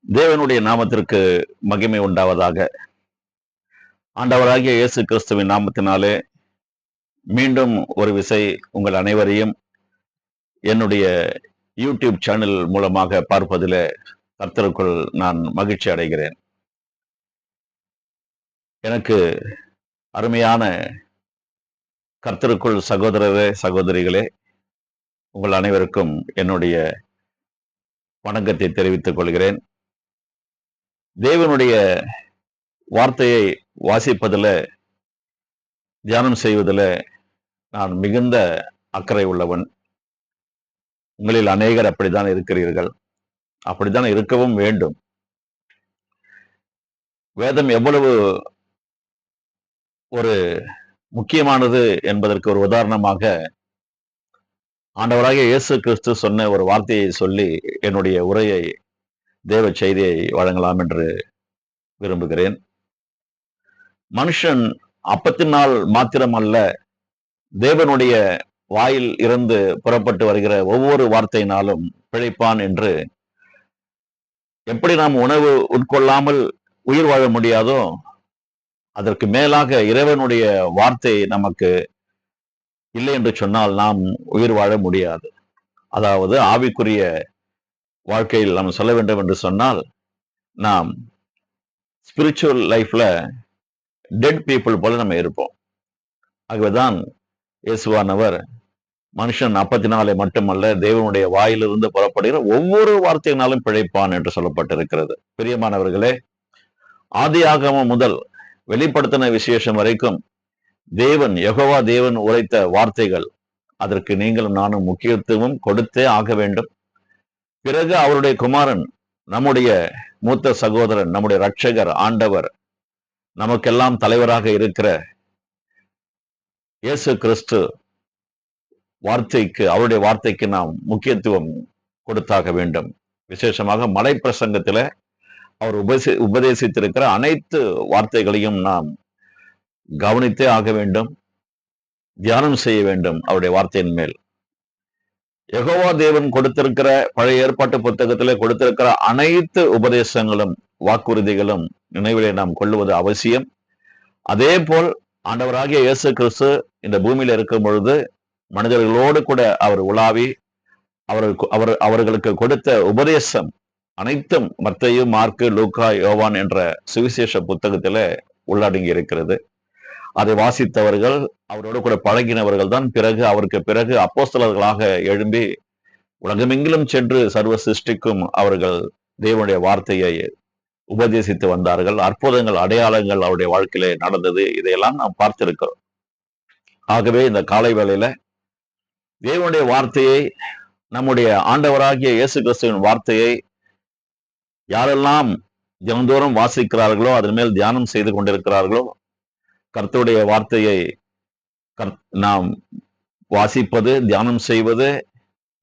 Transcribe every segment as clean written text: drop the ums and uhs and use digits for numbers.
தேவனுடைய நாமத்திற்கு மகிமை உண்டாவதாக. ஆண்டவராகிய இயேசு கிறிஸ்துவின் நாமத்தினாலே மீண்டும் ஒரு விசை உங்கள் அனைவரையும் என்னுடைய யூடியூப் சேனல் மூலமாக பார்ப்பதிலே கர்த்தருக்குள் நான் மகிழ்ச்சி அடைகிறேன். எனக்கு அருமையான கர்த்தருக்குள் சகோதரரே, சகோதரிகளே, உங்கள் அனைவருக்கும் என்னுடைய வணக்கத்தை தெரிவித்துக் கொள்கிறேன். தேவனுடைய வார்த்தையை வாசிப்பதில், தியானம் செய்வதில் நான் மிகுந்த அக்கறை உள்ளவன். உங்களில் அநேகர் அப்படித்தான் இருக்கிறீர்கள். அப்படித்தான் இருக்கவும் வேண்டும். வேதம் எவ்வளவு ஒரு முக்கியமானது என்பதற்கு ஒரு உதாரணமாக ஆண்டவராகிய இயேசு கிறிஸ்து சொன்ன ஒரு வார்த்தையை சொல்லி என்னுடைய உரையை, தேவ செய்தியை வழங்கலாம் என்று விரும்புகிறேன். மனுஷன் அப்பத்தினால் மாத்திரமல்ல, தேவனுடைய வாயில் இருந்து புறப்பட்டு வருகிற ஒவ்வொரு வார்த்தையினாலும் பிழைப்பான் என்று. எப்படி நாம் உணவு உட்கொள்ளாமல் உயிர் வாழ முடியாதோ, அதற்கு மேலாக இறைவனுடைய வார்த்தை நமக்கு இல்லை என்று சொன்னால் நாம் உயிர் வாழ முடியாது. அதாவது ஆவிக்குரிய வாழ்க்கையில் நாம் சொல்ல வேண்டும் என்று சொன்னால், நாம் ஸ்பிரிச்சுவல் லைஃப்ல டெட் பீப்புள் போல நம்ம இருப்போம். ஆகவேதான் இயேசுவானவர் மனுஷன் அப்பத்தினாலே மட்டுமல்ல, தேவனுடைய வாயிலிருந்து புறப்படுகிற ஒவ்வொரு வார்த்தையினாலும் பிழைப்பான் என்று சொல்லப்பட்டிருக்கிறது. பிரியமானவர்களே, ஆதியாகமம் முதல் வெளிப்படுத்தின விசேஷம் வரைக்கும் தேவன், யெகோவா தேவன் உரைத்த வார்த்தைகள், அதற்கு நீங்களும் நானும் முக்கியத்துவம் கொடுத்தே ஆக வேண்டும். பிறகு அவருடைய குமாரன், நம்முடைய மூத்த சகோதரன், நம்முடைய இரட்சகர், ஆண்டவர், நமக்கெல்லாம் தலைவராக இருக்கிற இயேசு கிறிஸ்து வார்த்தைக்கு, அவருடைய வார்த்தைக்கு நாம் முக்கியத்துவம் கொடுத்தாக வேண்டும். விசேஷமாக மலை பிரசங்கத்தில அவர் உபதேசித்திருக்கிற அனைத்து வார்த்தைகளையும் நாம் கவனித்தே ஆக வேண்டும், தியானம் செய்ய வேண்டும் அவருடைய வார்த்தையின் மேல். யெகோவா தேவன் கொடுத்திருக்கிற பழைய ஏற்பாட்டு புத்தகத்திலே கொடுத்திருக்கிற அனைத்து உபதேசங்களும் வாக்குறுதிகளும் நினைவிலே நாம் கொள்ளுவது அவசியம். அதே போல் ஆண்டவராகிய இயேசு கிறிஸ்து இந்த பூமியில இருக்கும் பொழுது மனிதர்களோடு கூட அவர் உலாவி அவர்களுக்கு கொடுத்த உபதேசம் அனைத்தும் மத்தேயு, மார்க்கு, லூக்கா, யோவான் என்ற சுவிசேஷ புத்தகத்தில உள்ளடங்கி இருக்கிறது. அதை வாசித்தவர்கள், அவரோடு கூட பழகினவர்கள் தான் பிறகு அவருக்கு பிறகு அப்போஸ்தலர்களாக எழும்பி உலகமெங்கிலும் சென்று சர்வ சிருஷ்டிக்கும் அவர்கள் தேவனுடைய வார்த்தையை உபதேசித்து வந்தார்கள். அற்புதங்கள், அடையாளங்கள் அவருடைய வாழ்க்கையிலே நடந்தது. இதையெல்லாம் நாம் பார்த்திருக்கிறோம். ஆகவே இந்த காலை வேளையில தேவனுடைய வார்த்தையை, நம்முடைய ஆண்டவராகிய இயேசு கிறிஸ்துவின் வார்த்தையை யாரெல்லாம் தினந்தோறும் வாசிக்கிறார்களோ, அதன் மேல் தியானம் செய்து கொண்டிருக்கிறார்களோ, கர்த்தருடைய வார்த்தையை நாம் வாசிப்பது, தியானம் செய்வது,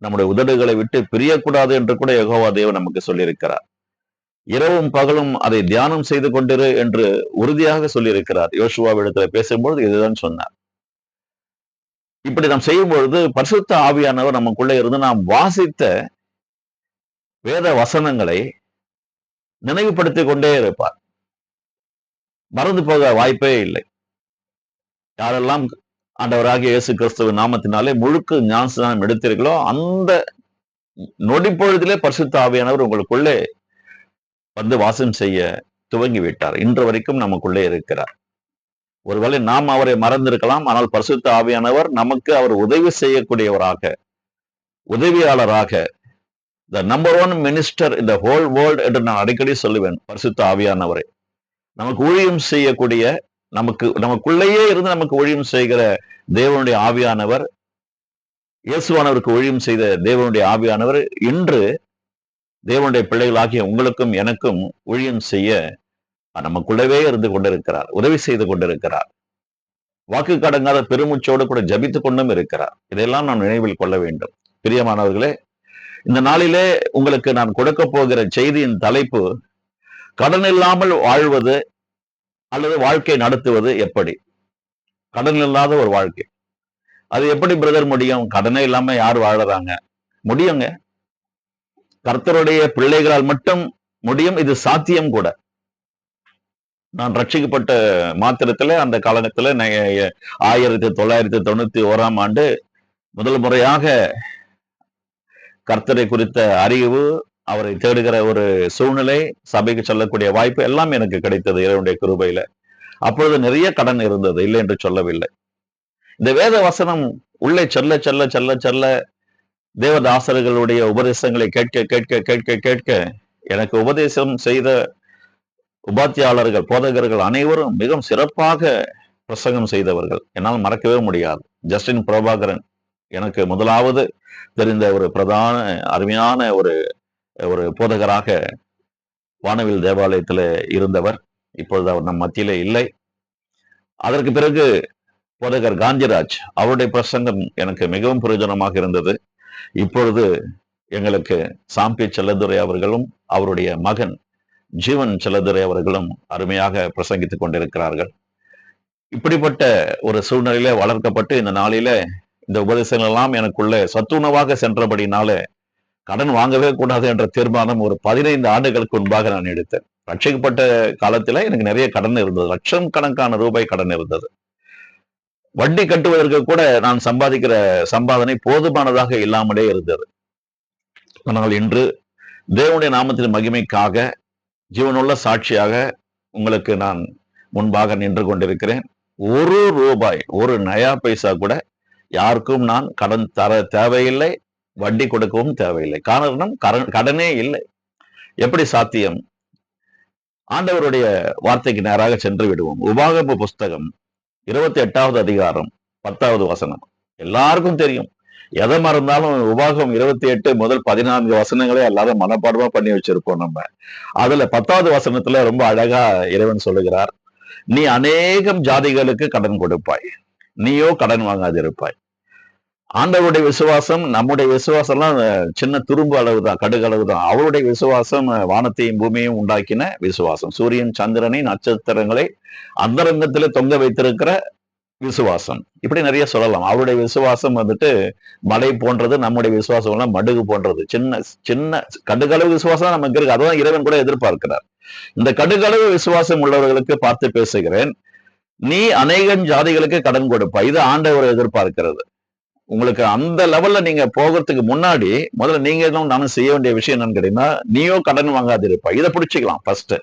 நம்முடைய உதடுகளை விட்டு பிரியக்கூடாது என்று கூட யெகோவா தேவன் நமக்கு சொல்லியிருக்கிறார். இரவும் பகலும் அதை தியானம் செய்து கொண்டிரு என்று உறுதியாக சொல்லியிருக்கிறார். யோசுவாவிடத்துல பேசும்பொழுது இதுதான் சொன்னார். இப்படி நாம் செய்யும் பொழுது பரிசுத்த ஆவியானவர் நமக்குள்ளே இருந்து நாம் வாசித்த வேத வசனங்களை நினைவுபடுத்திக் கொண்டே இருப்பார். மறந்து போக வாய்ப்பே இல்லை. யாரெல்லாம் ஆண்டவராகிய இயேசு கிறிஸ்துவின் நாமத்தினாலே முழுக்க ஞானஸ்நானம் எடுத்தீர்களோ, அந்த நொடிப்பொழுதிலே பரிசுத்த ஆவியானவர் உங்களுக்குள்ளே வந்து வாசம் செய்ய துவங்கி விட்டார். இன்று வரைக்கும் நமக்குள்ளே இருக்கிறார். ஒருவேளை நாம் அவரை மறந்திருக்கலாம், ஆனால் பரிசுத்த ஆவியானவர் நமக்கு அவர் உதவி செய்யக்கூடியவராக, உதவியாளராக, the number 1 minister in the whole world என்று நான் அடிக்கடி சொல்லுவேன். பரிசுத்த ஆவியானவரை நமக்கு ஊழியம் செய்யக்கூடிய, நமக்குள்ளேயே இருந்து நமக்கு ஊழியம் செய்கிற தேவனுடைய ஆவியானவர், இயேசுவானவருக்கு ஊழியம் செய்த தேவனுடைய ஆவியானவர் இன்று தேவனுடைய பிள்ளைகளாகிய உங்களுக்கும் எனக்கும் ஊழியம் செய்ய நமக்குள்ளவே இருந்து கொண்டிருக்கிறார், உதவி செய்து கொண்டிருக்கிறார். வாக்கு கடங்காத பெருமூச்சோடு கூட ஜபித்துக் கொண்டும் இருக்கிறார். இதையெல்லாம் நாம் நினைவில் கொள்ள வேண்டும். பிரியமானவர்களே, இந்த நாளிலே உங்களுக்கு நான் கொடுக்க போகிற செய்தியின் தலைப்பு, கடன் இல்லாமல் வாழ்வது அல்லது வாழ்க்கை நடத்துவது எப்படி? கடன் இல்லாத ஒரு வாழ்க்கை, அது எப்படி பிரதர் முடியும்? கடனே இல்லாம யார் வாழறாங்க? முடியுங்க. கர்த்தருடைய பிள்ளைகளால் மட்டும் முடியும், இது சாத்தியம் கூட. நான் ரட்சிக்கப்பட்ட மாத்திரத்துல அந்த காலத்துல 1991 முதல் முறையாக கர்த்தரை குறித்த அறிவு, அவரை தேடுகிற ஒரு சூழ்நிலை, சபைக்கு சொல்லக்கூடிய வாய்ப்பு எல்லாம் எனக்கு கிடைத்தது இறைவனுடைய கிருபையில. அப்பொழுது நிறைய கடன் இருந்தது, இல்லை என்று சொல்லவில்லை. இந்த வேத வசனம் உள்ளே செல்ல செல்ல செல்ல செல்ல தேவதாசர்களுடைய உபதேசங்களை கேட்க கேட்க கேட்க கேட்க எனக்கு உபதேசம் செய்த உபாத்தியாளர்கள், போதகர்கள் அனைவரும் மிகவும் சிறப்பாக பிரசங்கம் செய்தவர்கள். என்னால் மறக்கவே முடியாது. ஜஸ்டின் பிரபாகரன் எனக்கு முதலாவது தெரிந்த ஒரு பிரதான அருமையான ஒரு ஒரு போதகராக வானவில் தேவாலயத்தில் இருந்தவர். இப்பொழுது அவர் நம் மத்தியிலே இல்லை. அதற்கு பிறகு போதகர் காந்திராஜ், அவருடைய பிரசங்கம் எனக்கு மிகவும் பிரயோஜனமாக இருந்தது. இப்பொழுது எங்களுக்கு சாம்பி செல்லதுரை அவர்களும் அவருடைய மகன் ஜீவன் செல்லதுரை அவர்களும் அருமையாக பிரசங்கித்துக் கொண்டிருக்கிறார்கள். இப்படிப்பட்ட ஒரு சூழ்நிலையில வளர்க்கப்பட்டு இந்த நாளில இந்த உபதேசங்கள் எல்லாம் எனக்குள்ள சத்துணவாக சென்றபடினால கடன் வாங்கவே கூடாது என்ற தீர்மானம் ஒரு 15 ஆண்டுகளுக்கு முன்பாக நான் எடுத்தேன். ரட்சிக்கப்பட்ட காலத்துல எனக்கு நிறைய கடன் இருந்தது, லட்சம் கணக்கான ரூபாய் கடன் இருந்தது. வட்டி கட்டுவதற்கு கூட நான் சம்பாதிக்கிற சம்பாதனை போதுமானதாக இல்லாமலே இருந்தது. ஆனால் இன்று தேவனுடைய நாமத்தின் மகிமைக்காக ஜீவனுள்ள சாட்சியாக உங்களுக்கு நான் முன்பாக நின்று கொண்டிருக்கிறேன். ஒரு ரூபாய், ஒரு நயா பைசா கூட யாருக்கும் நான் கடன் தர தேவையில்லை, வட்டி கொடுக்கவும் தேவையில்லை. காரணம் கடனே இல்லை. எப்படி சாத்தியம்? ஆண்டவருடைய வார்த்தைக்கு நேராக சென்று விடுவோம். உபாகம புஸ்தகம் 28வது அதிகாரம் 10வது வசனம் எல்லாருக்கும் தெரியும். எதை மறந்தாலும் உபாகம் 28 முதல் 14 வசனங்களே எல்லாரும் மனப்பாடமா பண்ணி வச்சிருப்போம் நம்ம. அதுல 10வது வசனத்துல ரொம்ப அழகா இறைவன் சொல்லுகிறார், நீ அநேகம் ஜாதிகளுக்கு கடன் கொடுப்பாய், நீயோ கடன் வாங்காதிருப்பாய். ஆண்டவருடைய விசுவாசம், நம்முடைய விசுவாசம்லாம் சின்ன துரும்பு அளவு தான், கடுகு அளவு தான். அவருடைய விசுவாசம் வானத்தையும் பூமியையும் உண்டாக்கின விசுவாசம், சூரியன் சந்திரனை நட்சத்திரங்களை அந்தரங்கத்திலே தொங்க வைத்திருக்கிற விசுவாசம். இப்படி நிறைய சொல்லலாம். அவருடைய விசுவாசம் வந்துட்டு மலை போன்றது, நம்முடைய விசுவாசம் எல்லாம் மடுகு போன்றது. சின்ன சின்ன கடுகளவு விசுவாசம் நமக்கு இருக்கு. அதான் இறைவன் கூட எதிர்பார்க்கிறார். இந்த கடுகளவு விசுவாசம் உள்ளவர்களுக்கு பார்த்து பேசுகிறேன், நீ அநேகம் ஜாதிகளுக்கு கடன் கொடுப்பா. இது ஆண்டவர் எதிர்பார்க்கிறது. உங்களுக்கு அந்த லெவல்ல நீங்க போகிறதுக்கு முன்னாடி முதல்ல நீங்க நானும் செய்ய வேண்டிய விஷயம் என்னன்னு கேட்டீங்கன்னா, நீயோ கடன் வாங்காதிருப்பா. இதை பிடிச்சிக்கலாம். ஃபர்ஸ்ட்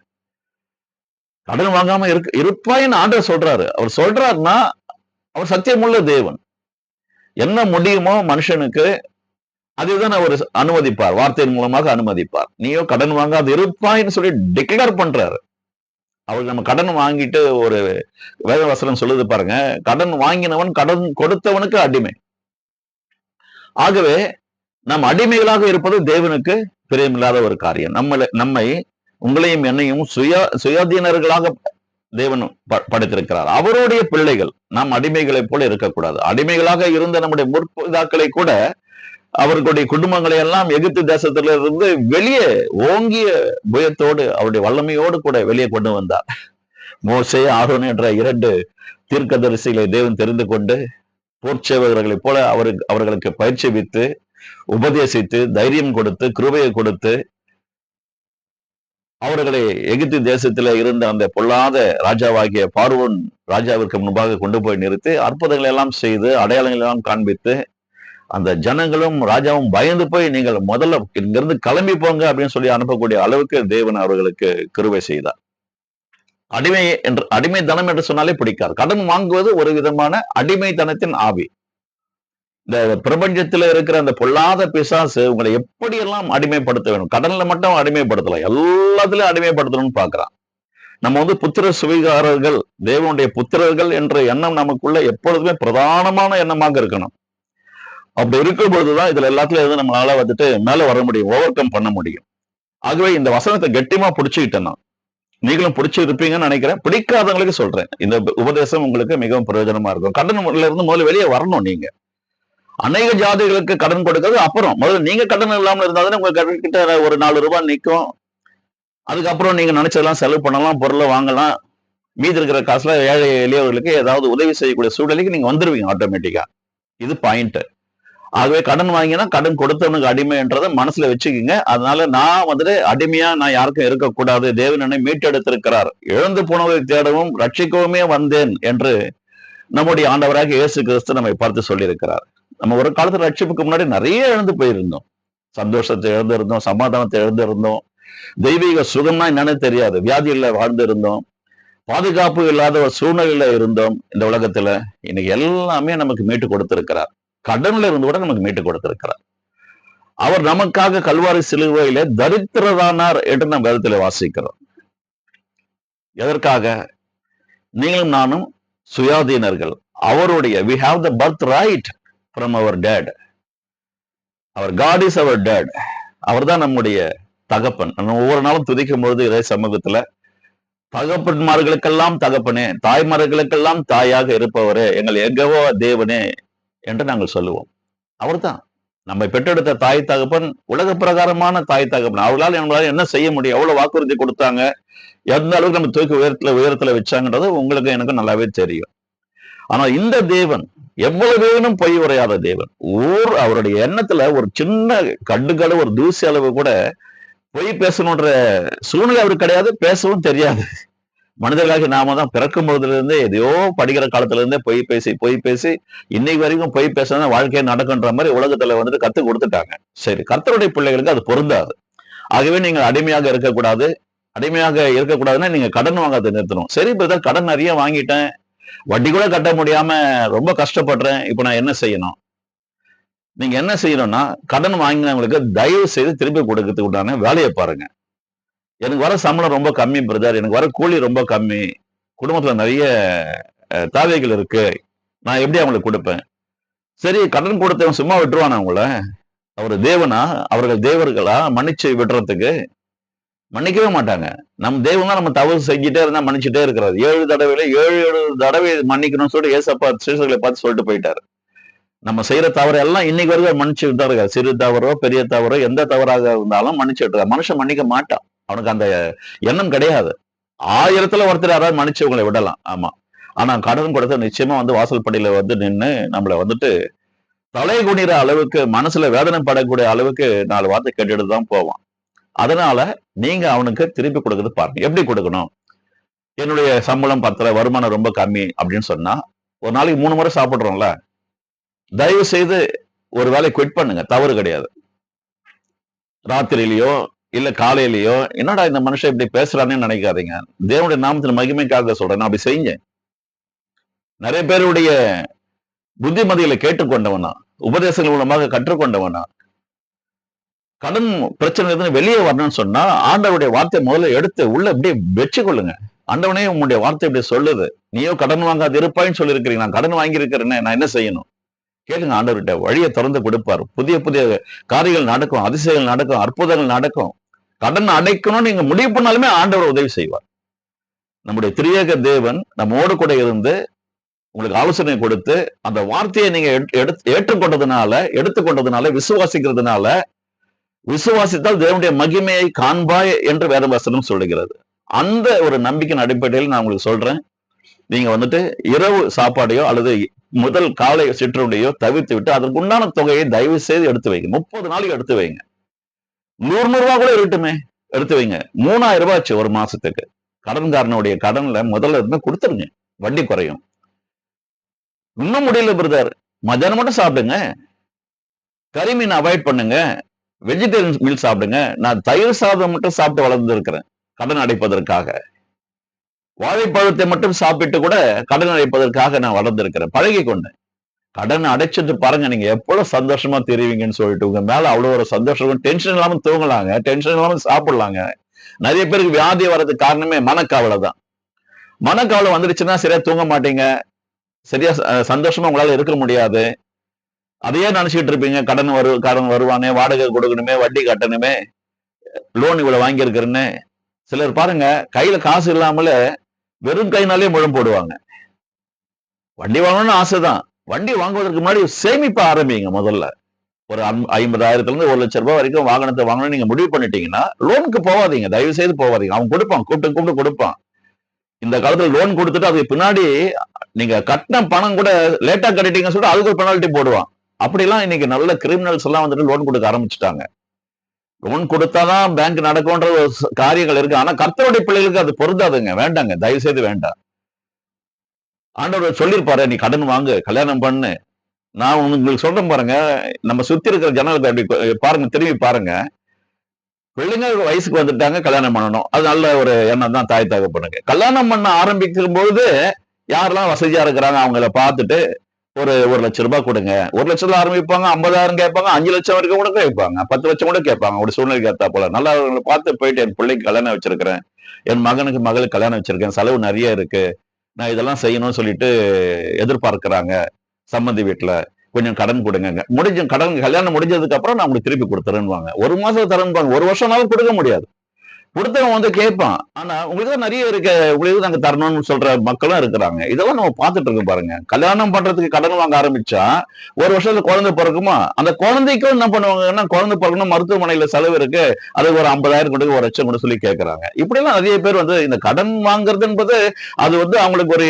கடன் வாங்காம இருப்பாயின்னு ஆண்டவர் சொல்றாரு. அவர் சொல்றாருன்னா அவர் சத்தியமுள்ள தேவன். என்ன முடியுமோ மனுஷனுக்கு அதுதான் அவர் அனுமதிப்பார், வார்த்தையின் மூலமாக அனுமதிப்பார். நீயோ கடன் வாங்காது இருப்பாயின்னு சொல்லி டிக்ளேர் பண்றாரு. அவர் நம்ம கடன் வாங்கிட்டு ஒரு வேத வசனம் சொல்லுது பாருங்க, கடன் வாங்கினவன் கடன் கொடுத்தவனுக்கு அடிமை. ஆகவே நம் அடிமைகளாக இருப்பது தேவனுக்கு பிரியமில்லாத ஒரு காரியம். நம்மை உங்களையும் என்னையும் சுயாதீனர்களாக தேவன் படைத்திருக்கிறார். அவருடைய பிள்ளைகள் நாம் அடிமைகளை போல இருக்கக்கூடாது. அடிமைகளாக இருந்த நம்முடைய முற்பிதாக்களை கூட அவர்களுடைய குடும்பங்களை எல்லாம் எகிப்து தேசத்தில இருந்து வெளியே ஓங்கிய புயத்தோடு அவருடைய வல்லமையோடு கூட வெளியே கொண்டு வந்தார். மோசே, ஆரோன் என்ற 2 தீர்க்கதரிசிகளை தேவன் தெரிந்து கொண்டு போர்ச்சேவகர்களைப் போல அவர்களுக்கு பயிற்சிவித்து, உபதேசித்து, தைரியம் கொடுத்து, கிருபையை கொடுத்து அவர்களை எகிப்து தேசத்தில இருந்த அந்த பொல்லாத ராஜாவாகிய பார்வோன் ராஜாவிற்கு முன்பாக கொண்டு போய் நிறுத்தி அற்புதங்களை எல்லாம் செய்து அடையாளங்கள் எல்லாம் காண்பித்து அந்த ஜனங்களும் ராஜாவும் பயந்து போய் நீங்கள் முதல்ல இங்கிருந்து கிளம்பி போங்க அப்படின்னு சொல்லி அனுப்பக்கூடிய அளவுக்கு தேவன் அவர்களுக்கு கிருபை செய்தார். அடிமைத்தனம் என்று சொன்னாலே பிடிக்காது. கடன் வாங்குவது ஒரு விதமான அடிமைத்தனத்தின் ஆவி. இந்த பிரபஞ்சத்துல இருக்கிற அந்த பொல்லாத பிசாசு உங்களை எப்படியெல்லாம் அடிமைப்படுத்த வேணும். கடன்ல மட்டும் அடிமைப்படுத்தலாம், எல்லாத்துலயும் அடிமைப்படுத்தணும்னு பாக்குறான். நம்ம புத்திர சுவீகாரர்கள், தேவனுடைய புத்திரர்கள் என்ற எண்ணம் நமக்குள்ள எப்பொழுதுமே பிரதானமான எண்ணமாக இருக்கணும். அப்படி இருக்கும் பொழுதுதான் இதுல எல்லாத்துலயும் எதுவும் நம்மளால மேல வர முடியும், ஓவர் கம் பண்ண முடியும். ஆகவே இந்த வசனத்தை கெட்டிமா பிடிச்சுக்கிட்டேன் நான். நீங்களும் பிடிச்சு இருப்பீங்கன்னு நினைக்கிறேன். பிடிக்காதவங்களுக்கு சொல்றேன், இந்த உபதேசம் உங்களுக்கு மிகவும் பிரயோஜனமா இருக்கும். கடன்ல இருந்து முதல்ல வெளியே வரணும். நீங்க அநேக ஜாதிகளுக்கு கடன் கொடுக்கிறது அப்புறம், முதல்ல நீங்க கடன் இல்லாமல் இருந்தாலும் உங்க கடன் கிட்ட ஒரு 4 ரூபாய் நிற்கும். அதுக்கப்புறம் நீங்க நினைச்சதெல்லாம் செலவு பண்ணலாம், பொருளை வாங்கலாம். மீதி இருக்கிற காசுல ஏழை எளியவர்களுக்கு ஏதாவது உதவி செய்யக்கூடிய சூழ்நிலைக்கு நீங்க வந்துருவீங்க ஆட்டோமேட்டிக்கா. இது பாயிண்ட். ஆகவே கடன் வாங்கினா கடன் கொடுத்தவனுக்கு அடிமைன்றதை மனசுல வச்சுக்கோங்க. அதனால நான் வந்துட்டு அடிமையா நான் யாருக்கும் இருக்கக்கூடாது. தேவன் என்னை மீட்டெடுத்திருக்கிறார். இழந்து போனவரை தேடவும் ரட்சிக்கவுமே வந்தேன் என்று நம்முடைய ஆண்டவராக இயேசு கிறிஸ்து நம்மை பார்த்து சொல்லியிருக்கிறார். நம்ம ஒரு காலத்துல ரட்சிப்புக்கு முன்னாடி நிறைய இழந்து போயிருந்தோம். சந்தோஷத்தை இழந்திருந்தோம், சமாதானத்தை இழந்திருந்தோம், தெய்வீக சுகம்னா என்னன்னு தெரியாது, வியாதியில வாழ்ந்து இருந்தோம், பாதுகாப்பு இல்லாத ஒரு சூழ்நிலையில இருந்தோம். இந்த உலகத்துல இன்னைக்கு எல்லாமே நமக்கு மீட்டு கொடுத்திருக்கிறார். கடன்ல இருந்து கூட நமக்கு மீட்டு கொடுத்திருக்கிறார். அவர் நமக்காக கல்வாரி சிலுவையில தரித்திரரானார் என்று நாம் வேதத்தில் வாசிக்கிறோம். எதற்காக? நீங்களும் நானும் சுயாதீனர்கள். அவருடைய we have the birth right from our dad. Our God is our dad. அவர்தான் நம்முடைய தகப்பன். நம்ம ஒவ்வொரு நாளும் துதிக்கும் பொழுது இதே சமூகத்துல தகப்பன்மார்களுக்கெல்லாம் தகப்பனே, தாய்மார்களுக்கெல்லாம் தாயாக இருப்பவரே, எங்கள் எகவோ தேவனே என்று நாங்கள் சொல்லுவோம். அவர்தான் நம்மை பெற்றெடுத்த தாய் தகப்பன், உலக பிரகாரமான தாய் தகப்பன். அவர்களால் நம்மளால என்ன செய்ய முடியும்? எவ்வளவு வாக்குறுதி கொடுத்தாங்க, எந்த அளவுக்கு நம்ம தூக்கி உயரத்துல வச்சாங்கன்றது உங்களுக்கு எனக்கு நல்லாவே தெரியும். ஆனா இந்த தேவன் எவ்வளவு வேணும் பொய் உரையாத தேவன். அவருடைய எண்ணத்துல ஒரு சின்ன கண்டுகள ஒரு தூசி அளவு கூட பொய் பேசணுன்ற சூழ்நிலை அவருக்கு கிடையாது, பேசவும் தெரியாது. மனிதர்களாகி நாம தான் பிறக்கும் பொழுதுல இருந்தே எதையோ படிக்கிற காலத்துல இருந்தே பொய் பேசி இன்னைக்கு வரைக்கும் பொய் பேசினா வாழ்க்கையை நடக்குன்ற மாதிரி உலகத்துல வந்துட்டு கத்து கொடுத்துட்டாங்க. சரி, கர்த்தருடைய பிள்ளைகளுக்கு அது பொருந்தாது. ஆகவே நீங்கள் அடிமையாக இருக்கக்கூடாதுன்னா நீங்க கடன் வாங்காத நிறுத்தணும். சரி பிரதர், கடன் நிறைய வாங்கிட்டேன், வட்டி கூட கட்ட முடியாம ரொம்ப கஷ்டப்படுறேன், இப்ப நான் என்ன செய்யணும்? நீங்க என்ன செய்யணும்னா, கடன் வாங்கினவங்களுக்கு தயவு செய்து திருப்பி கொடுக்கறதுக்கு உண்டான வேலையை பாருங்க. எனக்கு வர சம்பளம் ரொம்ப கம்மி பிரதர், எனக்கு வர கூலி ரொம்ப கம்மி, குடும்பத்துல நிறைய தேவைகள் இருக்கு, நான் எப்படி அவங்களுக்கு கொடுப்பேன்? சரி, கடன் கொடுத்தவன் சும்மா விட்டுருவானா அவங்கள? அவர் தேவனா? அவர்கள் தேவர்களா மன்னிச்சு விடுறதுக்கு? மன்னிக்கவே மாட்டாங்க. நம் தெய்வம் தான் நம்ம தவறு செஞ்சுட்டே இருந்தா மன்னிச்சுட்டே இருக்கிறார். 7 தடவை மன்னிக்கணும்னு சொல்லிட்டு ஏசப்பா சீசர்களை பார்த்து சொல்லிட்டு போயிட்டாரு. நம்ம செய்யற தவறு எல்லாம் இன்னைக்கு வரைக்கும் மன்னிச்சுட்டு தான் இருக்காரு. சிறு தவறோ பெரிய தவறோ எந்த தவறாக இருந்தாலும் மன்னிச்சுட்டு இருக்காரு. மனுஷன் மன்னிக்க மாட்டான், அவனுக்கு அந்த எண்ணம் கிடையாது. 1000த்துல ஒருத்தர் யாராவது மன்னிச்சு உங்களை விடலாம், ஆமா. ஆனா கடன் கொடுத்த நிச்சயமா வந்து வாசல் படியில வந்து நின்று நம்மள வந்துட்டு தலை குனிற அளவுக்கு, மனசுல வேதனை படக்கூடிய அளவுக்கு 4 வார்த்தை கேட்டுட்டு தான் போவான். அதனால நீங்க அவனுக்கு திருப்பி கொடுக்கறது பாருங்க. எப்படி கொடுக்கணும்? என்னுடைய சம்பளம் 10, வருமானம் ரொம்ப கம்மி அப்படின்னு சொன்னா, ஒரு நாளைக்கு 3 முறை சாப்பிடுறோம்ல, தயவு செய்து ஒரு வேலை குவிட் பண்ணுங்க, தவறு கிடையாது. ராத்திரியிலயோ இல்ல காலையிலயோ என்னடா இந்த மனுஷன் இப்படி பேசுறானேன்னு நினைக்காதீங்க. தேவனுடைய நாமத்தின் மகிமைக்காக சொல்றேன், நான் அப்படி செஞ்சேன். நிறைய பேருடைய புத்திமதிகளை கேட்டுக்கொண்டவனா, உபதேசங்கள் மூலமாக கற்றுக்கொண்டவனா, கடன் பிரச்சனை இருந்து வெளியே வரணும்னு சொன்னா ஆண்டவருடைய வார்த்தை முதல்ல எடுத்து உள்ள இப்படியே வச்சு கொள்ளுங்க. ஆண்டவனே உங்களுடைய வார்த்தை இப்படி சொல்லுது, நீயோ கடன் வாங்காது இருப்பாயின்னு சொல்லியிருக்கிறீங்க, நான் கடன் வாங்கி இருக்கிறேன்னு நான் என்ன செய்யணும்? கேளுங்க, ஆண்டவர்கிட்ட வழியை திறந்து கொடுப்பார். புதிய புதிய காரியங்கள் நடக்கும், அதிசயங்கள் நடக்கும், அற்புதங்கள் நடக்கும். கடன் அடைக்கணும் நீங்க முடிவு பண்ணாலுமே ஆண்டவர் உதவி செய்வார். நம்முடைய திரியேக தேவன் நம்மோடு கூட இருந்து உங்களுக்கு ஆலோசனை கொடுத்து அந்த வார்த்தையை நீங்க எடுத்துக்கொண்டதுனால விசுவாசிக்கிறதுனால, விசுவாசித்தால் தேவனுடைய மகிமையை காண்பாய் என்று வேதவசனம் சொல்லுகிறது. அந்த ஒரு நம்பிக்கையின் அடிப்படையில் நான் உங்களுக்கு சொல்றேன், நீங்க வந்துட்டு இரவு சாப்பாடையோ அல்லது முதல் காலை சிற்றுண்டையோ தவிர்த்து விட்டு அதற்கு உண்டான தொகையை தயவு செய்து எடுத்து வைங்க. 30 நாளைக்கு எடுத்து வைங்க. 100 ரூபாய் கூட இருக்கட்டுமே, எடுத்து வைங்க. 3000 ரூபாய் ஆச்சு ஒரு மாசத்துக்கு. கடன்காரனுடைய கடன்ல முதல்ல இருந்து கொடுத்துருங்க, வட்டி குறையும். இன்னும் முடியல பிரதர், மத்தியானம் மட்டும் சாப்பிடுங்க, கறி மீன் அவாய்ட் பண்ணுங்க, வெஜிடேரியன் மீல் சாப்பிடுங்க. நான் தயிர் சாதம் மட்டும் சாப்பிட்டு வளர்ந்து இருக்கிறேன் கடன் அடைப்பதற்காக. வாழைப்பழத்தை மட்டும் சாப்பிட்டு கூட கடன் அடைப்பதற்காக நான் வளர்ந்திருக்கிறேன், பழகி கொண்டேன். கடன் அடைச்சிட்டு பாருங்க, நீங்க எவ்வளவு சந்தோஷமா தெரிவிங்கன்னு சொல்லிட்டு உங்க மேல அவ்வளவு ஒரு சந்தோஷம். டென்ஷன் இல்லாம தூங்கலாங்க, டென்ஷன் இல்லாம சாப்பிடலாங்க. நிறைய பேருக்கு வியாதி வர்றதுக்கு காரணமே மனக்கவலை தான். மனக்கவலை வந்துடுச்சுன்னா சரியா தூங்க மாட்டீங்க, சரியா சந்தோஷமா உங்களால இருக்க முடியாது. அதையே நினைச்சுட்டு இருப்பீங்க. கடன் வருவானே, வாடகை கொடுக்கணுமே, வட்டி கட்டணுமே, லோன் இவ்வளவு வாங்கி இருக்கிறேன்னு. சிலர் பாருங்க, கையில காசு இல்லாமல வெறும் கைனாலே முழம் போடுவாங்க. வண்டி வாங்கணும்னு ஆசைதான், வண்டி வாங்குவதற்கு முன்னாடி சேமிப்ப ஆரம்பிங்க. முதல்ல ஒரு 50,000 இருந்து 1,00,000 ரூபாய் வரைக்கும் வாகனத்தை வாங்கணும் நீங்க முடிவு பண்ணிட்டீங்கன்னா லோனுக்கு போவாதீங்க, தயவு செய்து போவாதீங்க. அவன் கொடுப்பான், கூப்பிட்டு கொடுப்பான். இந்த காலத்துல லோன் கொடுத்துட்டு அதுக்கு பின்னாடி நீங்க கட்டின பணம் கூட லேட்டா கட்டிட்டீங்கன்னு சொல்லிட்டு அதுக்கு ஒரு பெனால்ட்டி போடுவான். அப்படிலாம் இன்னைக்கு நல்ல கிரிமினல்ஸ் எல்லாம் வந்துட்டு லோன் கொடுக்க ஆரம்பிச்சுட்டாங்க. லோன் கொடுத்தாதான் பேங்க் நடக்கும்ன்ற ஒரு காரியங்கள் இருக்கு. ஆனா கர்த்தருடைய பிள்ளைகளுக்கு அது பொருந்தாதுங்க. வேண்டாங்க, தயவு செய்து வேண்டாம். ஆண்டவர் சொல்லியிருப்பாரு, நீ கடன் வாங்கு, கல்யாணம் பண்ணு. நான் உங்களுக்கு சொல்றேன் பாருங்க, நம்ம சுத்தி இருக்கிற ஜனங்களுக்கு அப்படி பாருங்க, திரும்பி பாருங்க. பிள்ளைங்க வயசுக்கு வந்துட்டாங்க, கல்யாணம் பண்ணணும். அது நல்ல ஒரு எண்ணம் தான் தாய் தகப்பனுக்கு. கல்யாணம் பண்ண ஆரம்பிக்கும் பொழுது யாரெல்லாம் வசதியா இருக்கிறாங்க அவங்கள பார்த்துட்டு ஒரு 1,00,000 கொடுங்க. 1,00,000 ஆரம்பிப்பாங்க, 50,000 கேட்பாங்க, 5,00,000 வரைக்கும் கூட கேட்பாங்க, 10,00,000 கூட கேட்பாங்க. ஒரு சூழ்நிலைக்கு ஏத்தா போல. நல்லா அவங்களை பார்த்து போயிட்டு என் பிள்ளைக்கு கல்யாணம் வச்சிருக்கிறேன், என் மகனுக்கு மகளுக்கு கல்யாணம் வச்சிருக்கேன், செலவு நிறைய இருக்கு, நான் இதெல்லாம் செய்யணும்னு சொல்லிட்டு எதிர்பார்க்கிறாங்க சம்மந்தி வீட்டுல. கொஞ்சம் கடன் கொடுங்க, முடிஞ்ச கடன் கல்யாணம் முடிஞ்சதுக்கு அப்புறம் நான் உங்களுக்கு திருப்பி கொடுத்துறேன்னு. 1 மாசம் தரேன்னு, 1 வருஷம்னாலும் கொடுக்க முடியாது. கொடுத்தவன் வந்து கேட்பான். ஆனா உங்களுக்கு தான் நிறைய இருக்கு, உங்களுக்கு நாங்க தரணும்னு சொல்ற மக்களும் இருக்கிறாங்க. இதெல்லாம் நம்ம பார்த்துட்டு இருக்கோம் பாருங்க. கல்யாணம் பண்றதுக்கு கடன் வாங்க ஆரம்பிச்சா 1 வருஷத்துல குழந்தை பிறக்குமா, அந்த குழந்தைக்கும் என்ன பண்ணுவாங்கன்னா, குழந்தை பிறக்கணும், மருத்துவமனையில செலவு இருக்கு, அதுக்கு ஒரு 50,000 கொடுங்க, 1,00,000 கூட சொல்லி கேட்கறாங்க. இப்படி எல்லாம் நிறைய பேர் வந்து இந்த கடன் வாங்குறது என்பது அது வந்து அவங்களுக்கு ஒரு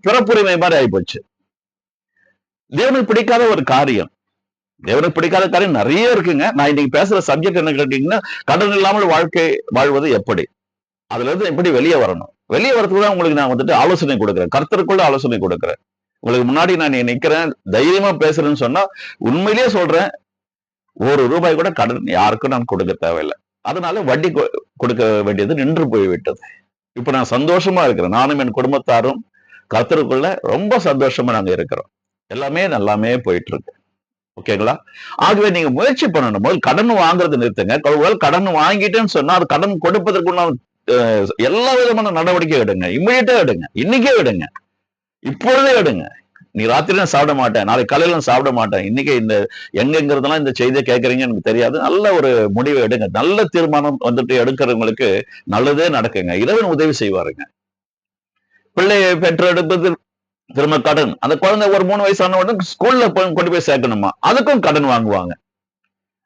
பிறப்புரிமை மாதிரி ஆயிப்போச்சு. தேவனுக்கு பிடிக்காத ஒரு காரியம். தேவனுக்கு பிடிக்காத காரியம் நிறைய இருக்குங்க. நான் இன்னைக்கு பேசுற சப்ஜெக்ட் என்ன கேட்டீங்கன்னா, கடன் இல்லாமல் வாழ்க்கை வாழ்வது எப்படி, அதுல இருந்து எப்படி வெளியே வரணும். வெளியே வரதுக்கு தான் உங்களுக்கு நான் வந்துட்டு ஆலோசனை கொடுக்குறேன், கர்த்தருக்குள்ள ஆலோசனை கொடுக்குறேன். உங்களுக்கு முன்னாடி நான் நிக்கிறேன், தைரியமா பேசுறேன்னு சொன்னா உண்மையிலேயே சொல்றேன், ₹1 கூட கடன் யாருக்கும் நான் கொடுக்க தேவையில்லை. அதனால வட்டி கொடுக்க வேண்டியது நின்று போய்விட்டது. இப்ப நான் சந்தோஷமா இருக்கிறேன். நானும் என் குடும்பத்தாரும் கர்த்தருக்குள்ள ரொம்ப சந்தோஷமா நாங்க இருக்கிறோம். எல்லாமே நல்லாமே போயிட்டு இருக்கு. ஓகேங்களா? ஆகவே நீங்க முயற்சி பண்ணணும். முதல் கடன் வாங்குறது நிறுத்துங்க. ஒருவேளை கடன் வாங்கிட்டேன்னு சொன்னா அது கடன் கொடுப்பதற்குண்டான எல்லா விதமான நடவடிக்கை எடுங்க. இம்மிடியட்டா எடுங்க. இன்னைக்கே எடுங்க. இப்பொழுதே எடுங்க. நீ ராத்திரி நான் சாப்பிட மாட்டேன், நாளைக்கு காலையில நான் சாப்பிட மாட்டேன், இன்னைக்கு இந்த எங்கெங்கிறதெல்லாம் இந்த செய்தியை கேட்கறீங்கன்னு எனக்கு தெரியாது. நல்ல ஒரு முடிவை எடுங்க. நல்ல தீர்மானம் வந்துட்டு எடுக்கிறவங்களுக்கு நல்லதே நடக்குங்க. இறைவன் உதவி செய்வாருங்க. பிள்ளையை பெற்றெடுப்பது திரும்ப கடன். அந்த குழந்தை ஒரு 3 வயசு உடனே ஸ்கூல்ல கொண்டு போய் சேர்க்கணுமா, அதுக்கும் கடன் வாங்குவாங்க.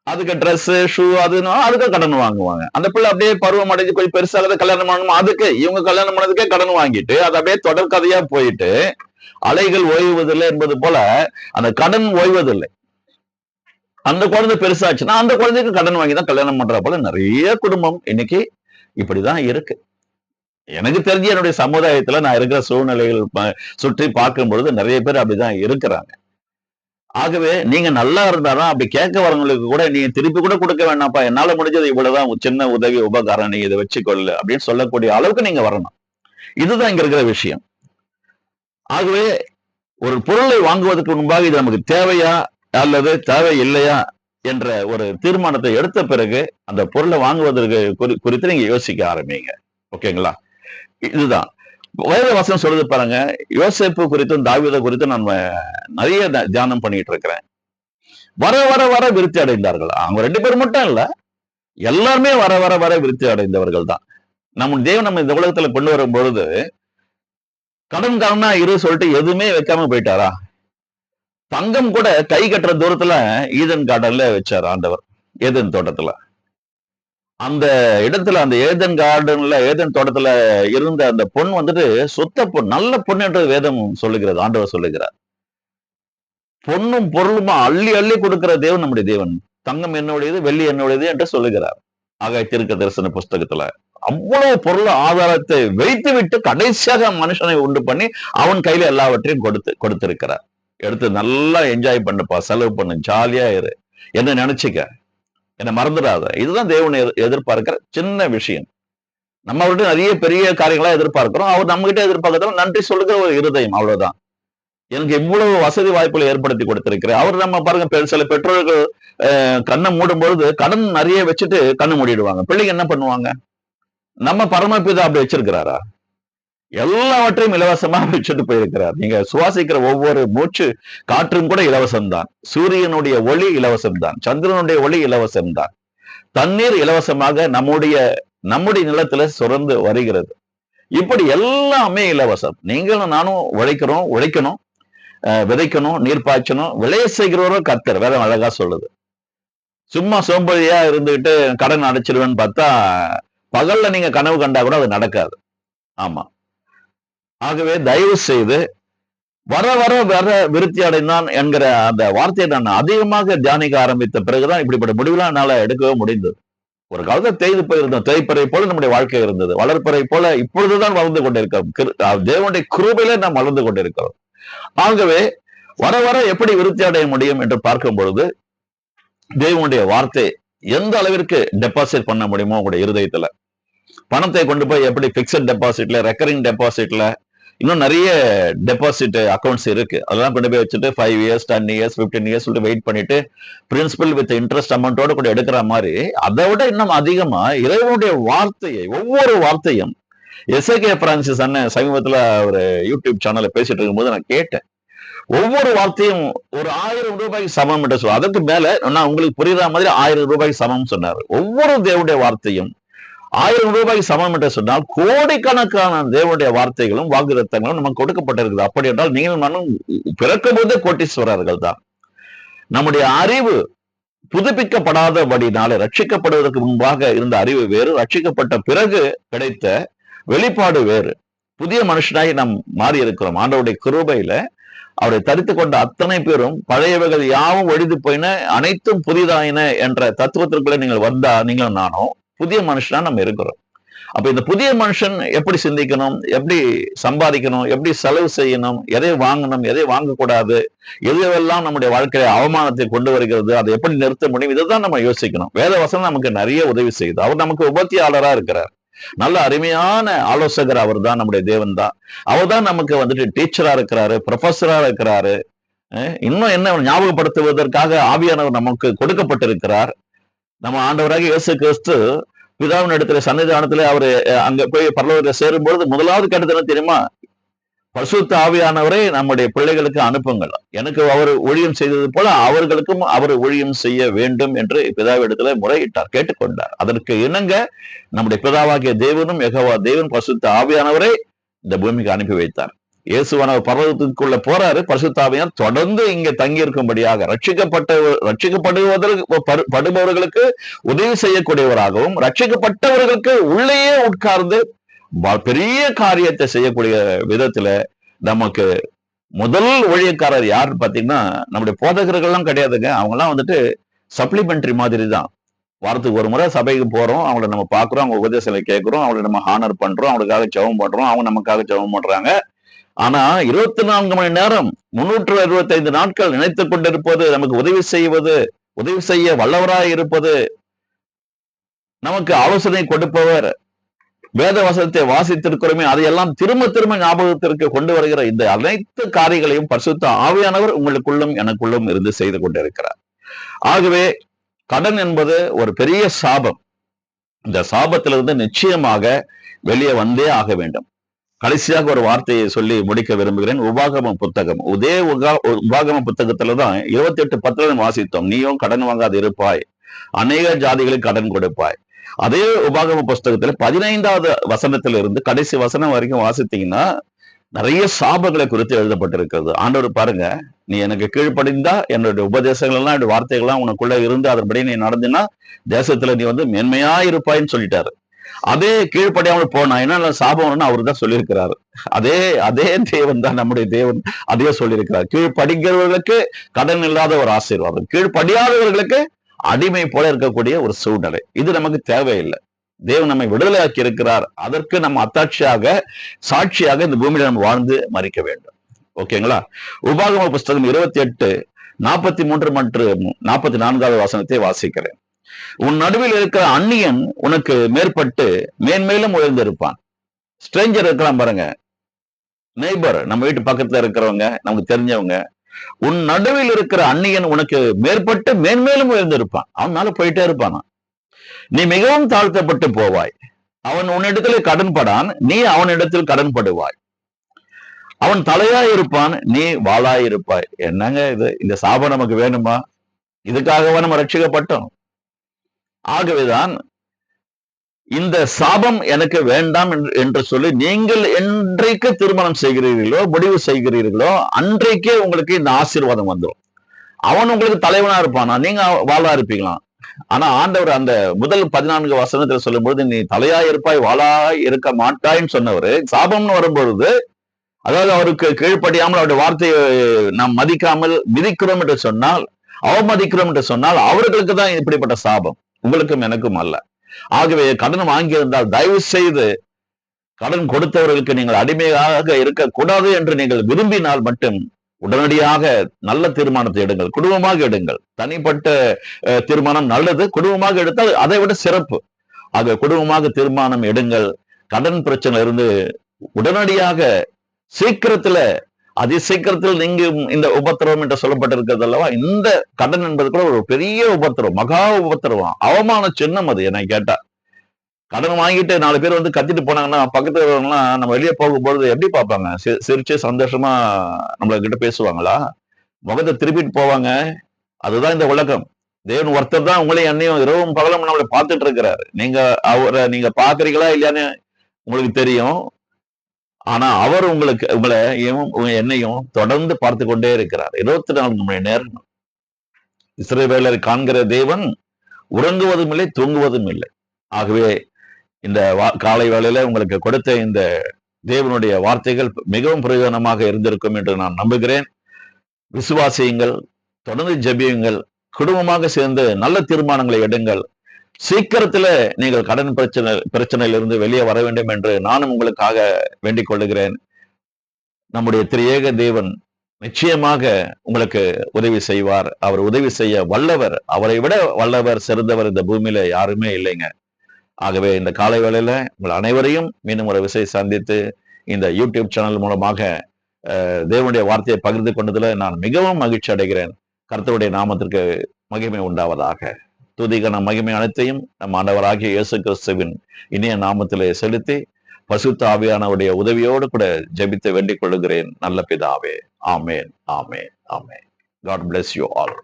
அதுக்கு ட்ரெஸ் ஷூ அதுனா அதுக்கும் கடன் வாங்குவாங்க. அந்த பிள்ளை அப்படியே பருவம் அடைஞ்சு கொஞ்சம் பெருசாக கல்யாணம் பண்ணணுமா, அதுக்கு இவங்க கல்யாணம் பண்ணதுக்கே கடன் வாங்கிட்டு அது அப்படியே தொடர்கதையா போயிட்டு அலைகள் ஓய்வதில்லை என்பது போல அந்த கடன் ஓய்வதில்லை. அந்த குழந்தை பெருசாச்சுன்னா அந்த குழந்தைக்கு கடன் வாங்கி தான் கல்யாணம் பண்ற போல நிறைய குடும்பம் இன்னைக்கு இப்படிதான் இருக்கு. எனக்கு தெரிஞ்சு என்னுடைய சமுதாயத்துல நான் இருக்கிற சூழ்நிலைகள் சுற்றி பார்க்கும் பொழுது நிறைய பேர் அப்படிதான் இருக்கிறாங்க. ஆகவே நீங்க நல்லா இருந்தாதான் அப்படி கேட்க வரவங்களுக்கு கூட நீங்க திருப்பி கூட கொடுக்க வேண்டாம்ப்பா, என்னால முடிஞ்சது இவ்வளவுதான், சின்ன உதவி உபகாரம், நீ இதை வச்சுக்கொள்ளு அப்படின்னு சொல்லக்கூடிய அளவுக்கு நீங்க வரணும். இதுதான் இங்க இருக்கிற விஷயம். ஆகவே ஒரு பொருளை வாங்குவதற்கு முன்பாக இது நமக்கு தேவையா அல்லது தேவை இல்லையா என்ற ஒரு தீர்மானத்தை எடுத்த பிறகு அந்த பொருளை வாங்குவதற்கு குறித்து நீங்க யோசிக்க ஆரம்பிங்க. ஓகேங்களா? இதுதான் வேத வசனம் சொல்லுது பாருங்க. யோசேப்பு குறித்தும் தாவீதை குறித்தும் நான் நிறைய தியானம் பண்ணிட்டு இருக்கிறேன். வர வர வர விருத்தி அடைந்தார்கள். அவங்க 2 பேர் மட்டும் இல்ல, எல்லாருமே வர வர வர விருத்தி அடைந்தவர்கள் தான். நம்ம தேவன் நம்ம இந்த உலகத்துல கொண்டு வரும் பொழுது கடன்காரனா இரு சொல்லிட்டு எதுவுமே வைக்காம போயிட்டாரா? தங்கம் கூட கை கட்டுற தூரத்துல ஈதன் கார்டன்ல வச்சார் ஆண்டவர், ஏதேன் தோட்டத்துல. அந்த இடத்துல அந்த ஏதேன் கார்டன்ல ஏதேன் தோட்டத்துல இருந்த அந்த பொன் வந்துட்டு சுத்த பொன், நல்ல பொன் என்று வேதம் சொல்லுகிறது, ஆண்டவர் சொல்லுகிறார். பொன்னும் பொருளுமா அள்ளி அள்ளி கொடுக்கிற தேவன் நம்முடைய தேவன். தங்கம் என்னுடையது, வெள்ளி என்னுடையது என்று சொல்லுகிறார் ஆகாய தீர்க்க தரிசன புஸ்தகத்துல. அவ்வளவு பொருள் ஆதாரத்தை வைத்து விட்டு கடைசியாக மனுஷனை உண்டு பண்ணி அவன் கையில எல்லாவற்றையும் கொடுத்திருக்கிறார். எடுத்து நல்லா என்ஜாய் பண்ணுப்பா, செலவு பண்ணு, ஜாலியா இரு, என்ன நினைச்சுக்க, என்ன மறந்துடாத. இதுதான் தேவன் எதிர்பார்க்கிற சின்ன விஷயம். நம்ம அவர்கிட்ட நிறைய பெரிய காரியங்களா எதிர்பார்க்கிறோம். அவர் நம்ம கிட்ட எதிர்பார்க்கறதுல நன்றி சொல்லுகிற ஒரு இருதயம், அவ்வளவுதான். எனக்கு இவ்வளவு வசதி வாய்ப்புகளை ஏற்படுத்தி கொடுத்திருக்கிறேன். அவர் நம்ம பாருங்க, சில பெற்றோர்கள் கண்ணை மூடும் பொழுது கடன் நிறைய வச்சுட்டு கண்ணு மூடிடுவாங்க. பிள்ளைங்க என்ன பண்ணுவாங்க? நம்ம பரமபிதா அப்படி வச்சிருக்கிறாரா? எல்லாவற்றையும் இலவசமா வச்சுட்டு போயிருக்கிறார். நீங்க சுவாசிக்கிற ஒவ்வொரு மூச்சு காற்றும் கூட இலவசம்தான். சூரியனுடைய ஒளி இலவசம்தான், சந்திரனுடைய ஒளி இலவசம்தான், தண்ணீர் இலவசமாக நம்முடைய நிலத்துல சுரந்து வருகிறது. இப்படி எல்லாமே இலவசம். நீங்களும் நானும் உழைக்கணும், விதைக்கணும், நீர் பாய்ச்சணும், விளைய செய்கிறவரும் கர்த்தர். வேதம் அழகா சொல்லுது. சும்மா சோம்பேறியா இருந்துகிட்டு கடன் அடைச்சிருவேன்னு பார்த்தா பகல்ல நீங்க கனவு கண்டா கூட அது நடக்காது. ஆமா. ஆகவே தயவு செய்து வர வர வர விருத்தி அடைந்தான் என்கிற அந்த வார்த்தையை நான் அதிகமாக தியானிக்க ஆரம்பித்த பிறகுதான் இப்படிப்பட்ட முடிவுலாம் என்னால எடுக்கவே முடிந்தது. ஒரு காலத்துல தேய்து போயிருந்தோம். தேய்ப்பறை போல நம்முடைய வாழ்க்கை இருந்தது. வளர்ப்பறை போல இப்பொழுதுதான் வளர்ந்து கொண்டிருக்கிறோம். தேவனுடைய கிருபையில நாம் வளர்ந்து கொண்டிருக்கிறோம். ஆகவே வர வர எப்படி விருத்தி அடைய முடியும் என்று பார்க்கும் பொழுது, தேவனுடைய வார்த்தை எந்த அளவிற்கு டெபாசிட் பண்ண முடியுமோ உங்களுடைய இருதயத்துல, பணத்தை கொண்டு போய் எப்படி பிக்சட் டெபாசிட்ல, ரெக்கரிங் டெபாசிட்ல, இன்னும் நிறைய டெபாசிட் அக்கௌண்ட்ஸ் இருக்கு. அதெல்லாம் கொண்டு போய் வச்சுட்டு 5 இயர்ஸ் 10 இயர்ஸ் 15 இயர்ஸ் சொல்லிட்டு வெயிட் பண்ணிட்டு பிரின்சிபல் வித் இன்ட்ரெஸ்ட் அமௌண்டோட கூட எடுக்கிற மாதிரி, அதை விட இன்னும் அதிகமா இறைவனுடைய வார்த்தையை, ஒவ்வொரு வார்த்தையும் எஸ்ஏகே பிரான்சிஸ் அண்ணன் சமீபத்துல ஒரு யூடியூப் சேனல்ல பேசிட்டு இருக்கும்போது நான் கேட்டேன். ஒவ்வொரு வார்த்தையும் ஒரு 1000 ரூபாய்க்கு சமம் என்று சொல்லுவார். அதற்கு மேல நான் உங்களுக்கு புரியுற மாதிரி 1000 ரூபாய்க்கு சமம் சொன்னார். ஒவ்வொரு தேவனுடைய வார்த்தையும் 1000 ரூபாய்க்கு சமம் என்று சொன்னால் கோடிக்கணக்கான தேவனுடைய வார்த்தைகளும் வாக்குத்தத்தங்களும் நமக்கு கொடுக்கப்பட்டிருக்குது. அப்படி என்றால் நீங்கள் நானும் பிறக்கும் போதே கோட்டீஸ்வரர்கள் தான். நம்முடைய அறிவு புதுப்பிக்கப்படாதபடினால, ரட்சிக்கப்படுவதற்கு முன்பாக இருந்த அறிவு வேறு, ரட்சிக்கப்பட்ட பிறகு கிடைத்த வெளிப்பாடு வேறு. புதிய மனுஷனாய் நாம் மாறி இருக்கிறோம். ஆண்டவருடைய கிருபையில அவரை தரித்து கொண்ட அத்தனை பேரும் பழையவைகள் யாவும் ஒழிந்து போயின, அனைத்தும் புதிதாயின என்ற தத்துவத்திற்குள்ள நீங்கள் வந்தா நீங்களும் நானும் புதிய மனுஷனா நம்ம இருக்கிறோம். அப்ப இந்த புதிய மனுஷன் எப்படி சிந்திக்கணும், எப்படி சம்பாதிக்கணும், எப்படி செலவு செய்யணும், எதை வாங்கணும், எதை வாங்கக்கூடாது, எதுவெல்லாம் நம்முடைய வாழ்க்கையை அவமானத்தை கொண்டு வருகிறது, அதை எப்படி நிறுத்த முடியும், இதைதான் நம்ம யோசிக்கணும். வேத வசனம் நமக்கு நிறைய உதவி செய்யுது. அவர் நமக்கு உபத்தியாளரா இருக்கிறார். நல்ல அருமையான ஆலோசகர் அவர் தான், நம்முடைய தேவன் தான். அவர் தான் நமக்கு வந்துட்டு டீச்சரா இருக்கிறாரு, ப்ரொஃபஸரா இருக்கிறாரு. இன்னும் என்ன ஞாபகப்படுத்துவதற்காக ஆவியானவர் நமக்கு கொடுக்கப்பட்டிருக்கிறார். நம்ம ஆண்டவராக இயேசு கிறிஸ்து பிதாவின் இடத்துல சன்னிதானத்துல அவரு அங்க போய் பரலோகத்தில் சேரும்பொழுது முதலாவது கேட்டது என்ன தெரியுமா? பரிசுத்த ஆவியானவரை நம்முடைய பிள்ளைகளுக்கு அனுப்புங்கள். எனக்கு அவர் ஊழியம் செய்தது போல அவர்களுக்கும் அவர் ஊழியம் செய்ய வேண்டும் என்று பிதாவிடத்துல முறையிட்டார், கேட்டுக்கொண்டார். அதற்கு இணங்க நம்முடைய பிதாவாகிய தேவனும் யெகோவா தேவன் பரிசுத்த ஆவியானவரை இந்த பூமிக்கு அனுப்பி வைத்தார். இயேசுவானவர் பரலோகத்துக்குள்ள போறாரு. பரிசுத்த ஆவியானவர் தொடர்ந்து இங்க தங்கி இருக்கும்படியாக ரட்சிக்கப்படுபவர்களுக்கு உதவி செய்யக்கூடியவராகவும், ரட்சிக்கப்பட்டவர்களுக்கு உள்ளேயே உட்கார்ந்து பெரிய காரியத்தை செய்யக்கூடிய விதத்துல நமக்கு முதல் ஊழியக்காரர் யாருன்னு பாத்தீங்கன்னா நம்முடைய போதகர்கள்லாம் கிடையாதுங்க. அவங்க எல்லாம் வந்துட்டு சப்ளிமெண்டரி மாதிரி தான். வாரத்துக்கு ஒரு முறை சபைக்கு போறோம், அவங்கள நம்ம பாக்குறோம், அவங்க உபதேசங்களை கேட்கிறோம், அவங்களை நம்ம ஹானர் பண்றோம், அவங்களுக்காக ஜெபம் பண்றோம், அவங்க நமக்காக ஜெபம் பண்றாங்க. ஆனா 24 மணி நேரம் 365 நாட்கள் நினைத்துக் கொண்டிருப்பது, நமக்கு உதவி செய்வது, உதவி செய்ய வல்லவராய் இருப்பது, நமக்கு ஆலோசனை கொடுப்பவர், வேத வசனத்தை வாசித்திருக்கிறோமே அதையெல்லாம் திரும்ப திரும்ப ஞாபகத்திற்கு கொண்டு வருகிற இந்த அனைத்து காரியங்களையும் பரிசுத்த ஆவியானவர் உங்களுக்குள்ளும் எனக்குள்ளும் இருந்து செய்து கொண்டிருக்கிறார். ஆகவே கடன் என்பது ஒரு பெரிய சாபம். இந்த சாபத்திலிருந்து நிச்சயமாக வெளியே வந்தே ஆக வேண்டும். கடைசியாக ஒரு வார்த்தையை சொல்லி முடிக்க விரும்புகிறேன். உபாகம புத்தகம், உபாகம புத்தகத்துலதான் 28:10 வாசித்தோம். நீயும் கடன் வாங்காது இருப்பாய், அநேக ஜாதிகளுக்கு கடன் கொடுப்பாய். அதே உபாகம புஸ்தகத்துல 15வது வசனத்திலிருந்து கடைசி வசனம் வரைக்கும் வாசித்தீங்கன்னா நிறைய சாபங்களை குறித்து எழுதப்பட்டிருக்கிறது. ஆண்டவர் பாருங்க, நீ எனக்கு கீழ்ப்படிந்தா என்னுடைய உபதேசங்கள் எல்லாம், என்னுடைய வார்த்தைகள்லாம் உனக்குள்ள இருந்து அதன்படி நீ நடந்தினா தேசத்துல நீ வந்து மேன்மையா இருப்பாயின்னு சொல்லிட்டாரு. அதே கீழ்ப்படியாமல் போனா என்ன சாபம்னு அவரு தான் சொல்லியிருக்கிறாரு. அதே அதே தேவன் தான் நம்முடைய தேவன், அதே சொல்லியிருக்கிறார். கீழ்படிக்கிறவர்களுக்கு கடன் இல்லாத ஒரு ஆசீர்வாதம், கீழ்படியாதவர்களுக்கு அடிமை போல இருக்கக்கூடிய ஒரு சூழ்நிலை. இது நமக்கு தேவையில்லை. தேவன் நம்மை விடுதலையாக்கி இருக்கிறார். அதற்கு நம்ம அத்தாட்சியாக, சாட்சியாக இந்த பூமியில நம்ம வாழ்ந்து மறிக்க வேண்டும். ஓகேங்களா? உபாகம புஸ்தகம் 28:43 மற்றும் 44வது வசனத்தை வாசிக்கிறேன். உன் நடுவில் இருக்கிற அந்நியன் உனக்கு மேற்பட்டு மேன்மேலும் உயர்ந்திருப்பான். ஸ்ட்ரேஞ்சர் இருக்கலாம் பாருங்க, நெய்பர், நம்ம வீட்டு பக்கத்துல இருக்கிறவங்க, நமக்கு தெரிஞ்சவங்க. உன் நடுவில் இருக்கிற அந்நியன் உனக்கு மேற்பட்டு மேன்மேலும் உயர்ந்திருப்பான். அவன் மேல போயிட்டே இருப்பானா. நீ மிகவும் தாழ்த்தப்பட்டு போவாய். அவன் உன்னிடத்துல கடன்படான், நீ அவனிடத்தில் கடன்படுவாய். அவன் தலையாய் இருப்பான், நீ வாளாய் இருப்பாய். என்னங்க இது? இந்த சாபம் நமக்கு வேணுமா? இதுக்காகவா நம்ம ரட்சிக்கப்பட்டோம்? ஆகவேதான் இந்த சாபம் எனக்கு வேண்டாம் என்று சொல்லி நீங்கள் என்றைக்கு திருமணம் செய்கிறீர்களோ, முடிவு செய்கிறீர்களோ, அன்றைக்கே உங்களுக்கு இந்த ஆசீர்வாதம் வந்துடும். அவன் உங்களுக்கு தலைவனா இருப்பானா, நீங்க வாளா இருப்பீங்களா? ஆனா ஆண்டவர் அந்த முதல் 14 வசனத்துல சொல்லும் பொழுது நீ தலையாய் இருப்பாய், வாளாய் இருக்க மாட்டாய்ன்னு சொன்னவரு, சாபம்னு வரும்பொழுது அதாவது அவருக்கு கீழ்ப்படியாமல் அவருடைய வார்த்தையை நாம் மதிக்காமல் மிதிக்கிறோம் என்று சொன்னால், அவமதிக்கிறோம் என்று சொன்னால் அவர்களுக்கு தான் இப்படிப்பட்ட சாபம், உங்களுக்கும் எனக்கும் அல்ல. ஆகவே கடன் வாங்கியிருந்தால் தயவு செய்து கடன் கொடுத்தவர்களுக்கு நீங்கள் அடிமையாக இருக்கக்கூடாது என்று நீங்கள் விரும்பினால் மட்டும் உடனடியாக நல்ல தீர்மானத்தை எடுங்கள், குடும்பமாக எடுங்கள். தனிப்பட்ட தீர்மானம் நல்லது, குடும்பமாக எடுத்தால் அதை விட சிறப்பு. ஆக குடும்பமாக தீர்மானம் எடுங்கள். கடன் பிரச்சனை இருந்து உடனடியாக சீக்கிரத்துல அதிசீக்கிரத்தில் நீங்க இந்த உபத்திரவம் என்று சொல்லப்பட்டிருக்கிறது அல்லவா, இந்த கடன் என்பது கூட ஒரு பெரிய உபத்திரவம், மகா உபத்திரவம், அவமான சின்னம் அது. என்னை கேட்டா கடன் வாங்கிட்டு 4 பேர் வந்து கத்திட்டு போனாங்கன்னா பக்கத்துல இருக்கிறவங்கலாம் நம்ம வெளியே போகும்போது எப்படி பார்ப்பாங்க? சிரிச்சு சந்தோஷமா நம்மள கிட்ட பேசுவாங்களா? முகத்தை திருப்பிட்டு போவாங்க. அதுதான் இந்த உலகம். தேவன் ஒருத்தர் தான் உங்களையும் என்னையும் இரவும் பகலும் நம்மளை பார்த்துட்டு இருக்கிறாரு. நீங்க அவரை நீங்க பாக்குறீங்களா இல்லையான்னு உங்களுக்கு தெரியும். ஆனா அவர் உங்களையும் என்னையும் தொடர்ந்து பார்த்து கொண்டே இருக்கிறார். 24 மணி நேரம். இஸ்ரவேலரை காண்கிற தேவன் உறங்குவதும் இல்லை, தூங்குவதும் இல்லை. ஆகவே இந்த காலை வேளையில உங்களுக்கு கொடுத்த இந்த தேவனுடைய வார்த்தைகள் மிகவும் பிரயோஜனமாக இருந்திருக்கும் என்று நான் நம்புகிறேன். விசுவாசியுங்கள், தொடர்ந்து ஜெபியுங்கள், குடும்பமாக சேர்ந்து நல்ல தீர்மானங்களை எடுங்கள். சீக்கிரத்துல நீங்கள் கடன் பிரச்சனையிலிருந்து வெளியே வர வேண்டும் என்று நானும் உங்களுக்காக வேண்டிக் கொள்ளுகிறேன். நம்முடைய திரியேக தேவன் நிச்சயமாக உங்களுக்கு உதவி செய்வார். அவர் உதவி செய்ய வல்லவர். அவரை விட வல்லவர், சிறந்தவர் இந்த பூமியில யாருமே இல்லைங்க. ஆகவே இந்த காலை வேளையில உங்கள் அனைவரையும் மீண்டும் ஒரு விசை சந்தித்து இந்த யூடியூப் சேனல் மூலமாக தேவனுடைய வார்த்தையை பகிர்ந்து கொண்டதுல நான் மிகவும் மகிழ்ச்சி அடைகிறேன். கர்த்தருடைய நாமத்திற்கு மகிமை உண்டாவதாக. துதிகன மகிமை அனைத்தையும் நம் ஆண்டவராகிய இயேசு கிறிஸ்துவின் இனிய நாமத்திலே செலுத்தி பரிசுத்த ஆவியானவருடைய உதவியோடு கூட ஜெபித்து வேண்டிக் கொள்ளுகிறேன் நல்ல பிதாவே. ஆமேன், ஆமேன், ஆமேன். God bless you all.